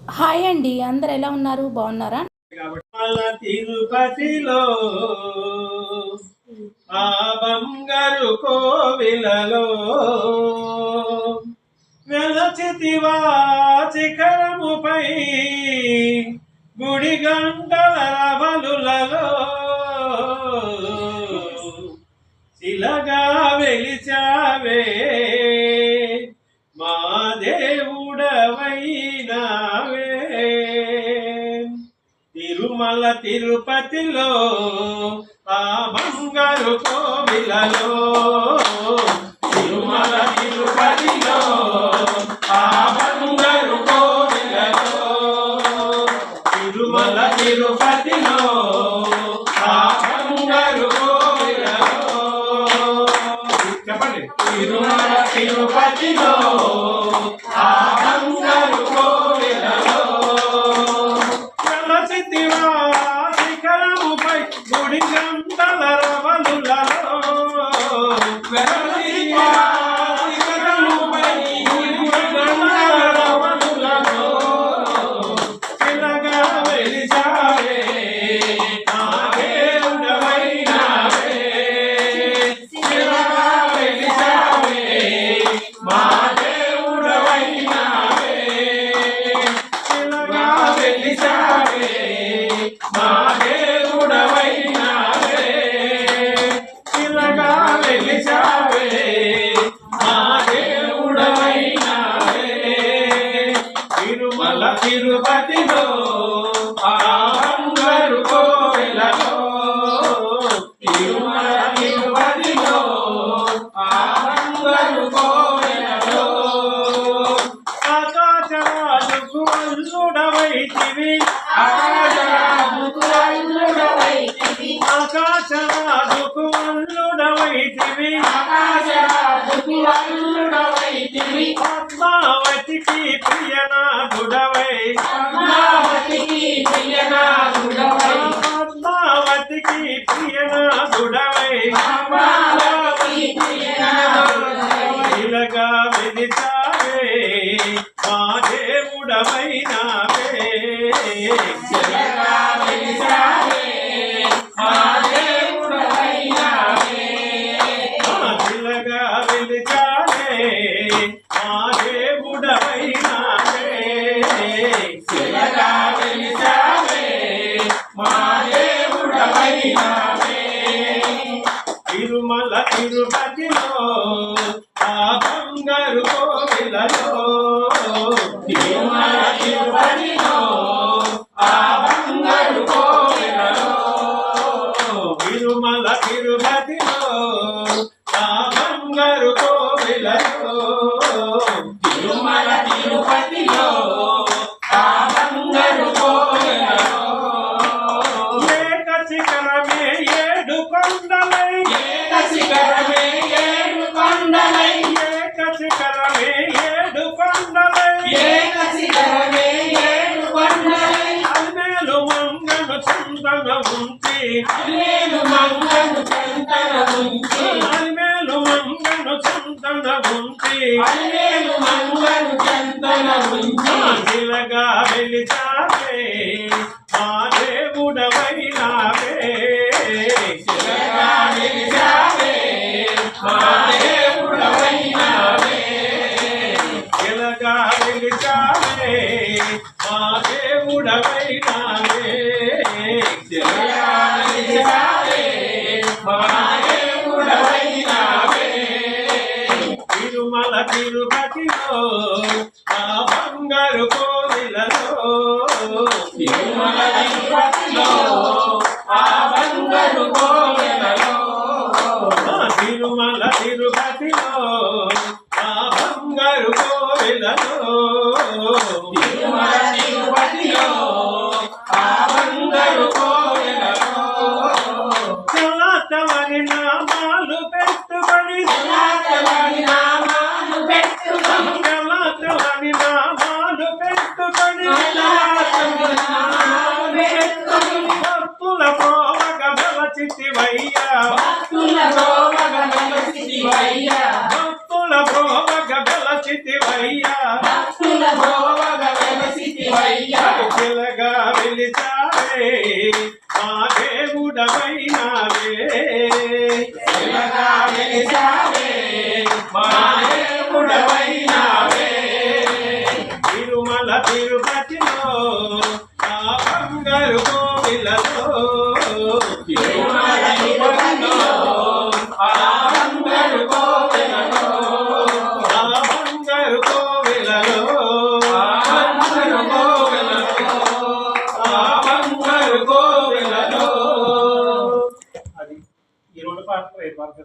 Hi అండి, అందరు ఎలా ఉన్నారు? బాగున్నారా? తిరుపతిలో ఆ బంగారు కోవిలలో వెలచితివా శిఖరముపై గుడి గంటల రవలులలో శిలగా వెలిచావే మా దేవుడవైనావే. తిరుమల తిరుపతిలో ఆ బంగారు కోవిలలో తిరుమల తిరుపతిలో ఆ బంగారు కోవిలలో తిరుమల తిరుపతిలో ఆ బంగారు కోవిలలో చెప్పండి. తిరుమల తిరుపతిలో ఆ బంగారు కోవిలలో శిఖరముపై గుడి గంటల రవలులలో శిఖరముపై గుడి గంటల రవలులలో శిలగా వెలిచావే మా దేవుడవైనావే. శిలగా వెలిచావే మా దేవుడవైనావే. శిలగా వెలిచావే మా దేవుడవైనావే. శిలగా వెలిచావే మా దేవుడవైనావే. తిరుమల తిరుపతిలో ఆ బంగారు కోవెలలో తిరుమల తిరుపతిలో ఆ బంగారు కోవెలలో ఆకాశరాజుకు అల్లుడవైతివి ఆకాశరాజుకు అల్లుడవైతివి ఆకాశరాజుకు అల్లుడవైతివి ఆకాశరాజుకు అల్లుడవైతివి పద్మావతికి ప్రియనాథుడవై పద్మావతికి ప్రియనాథుడవై పద్మావతికి ప్రియనాథుడవై పద్మావతికి ప్రియనాథుడవై శిలగా వెలిచావే మా దేవుడవైనావే. శిలగా వెలిచావే మా దేవుడవైనావే. శిలగా వెలిచావే మా దేవుడవైనావే. శిలగా వెలిచావే మా దేవుడవైనావే. తిరుమల తిరుపతిలో ఆ బంగారు కోవిలలో తిరుమల తిరుపతిలో ఆ బంగారు కోవిలలో తిరుమల తిరుపతిలో ఆ బంగారు కోవిలలో తిరుమల తిరుపతిలో ఆ బంగారు కోవిలలో ఏక శిఖరమే ఏడు కొండలై ఏక శిఖరమే ఏడు కొండలై ఏక శిఖరమే ఏడు కొండలై ఏక శిఖరమే ఏడు కొండలై అల్మేలు మంగను చందన ఉంచి అల్మేలు మంగను చందన ఉంచి అల్మేలు మంగను చందన ఉంచి అల్మేలు మంగను చందన ఉంచి శిలగా వెలిచావే మా దేవుడవైనావే. శిలగా వెలిచావే మా దేవుడవైనావే. శిలగా వెలిచావే మా దేవుడవైనావే. శిలగా వెలిచావే మా దేవుడవైనావే. తిరుమల తిరుపతిలో ఆ బంగారు కోవిలలో తిరుమల తిరుపతిలో ఆ బంగారు కోవిలలో తిరుమల తిరుపతిలో ఆ బంగారు కోవిలలో తిరుమల తిరుపతిలో ఆ బంగారు కోవిలలో చలాతవరి నామాలు పెట్టుబడి చలాతవరి నామాలు పెట్టుబడి చలాతవరి నామాలు పెట్టుబడి భక్తుల ప్రోవగ వెలచితివయ్యా భక్తుల ప్రోవగ వెలచితివయ్యా భక్తుల ప్రోవగ వెలచితివయ్యా భక్తుల ప్రోవగ వెలచితివయ్యా వెలిచావే మా దేవుడవైనావే శిలగా వెలిచావే మా దేవుడవైనావే తిరుమల తిరుపతిలో నా బంగారు కోవిలలో తిరుమల తిరుపతిలో ఆ బంగారు కోవిలలో ఆ బంగారు కోవిలలో ఆ బంగారు కోవిలలో ఆ బంగారు కోవిలలో అది ఈ రెండు పాటలు ఏ పాట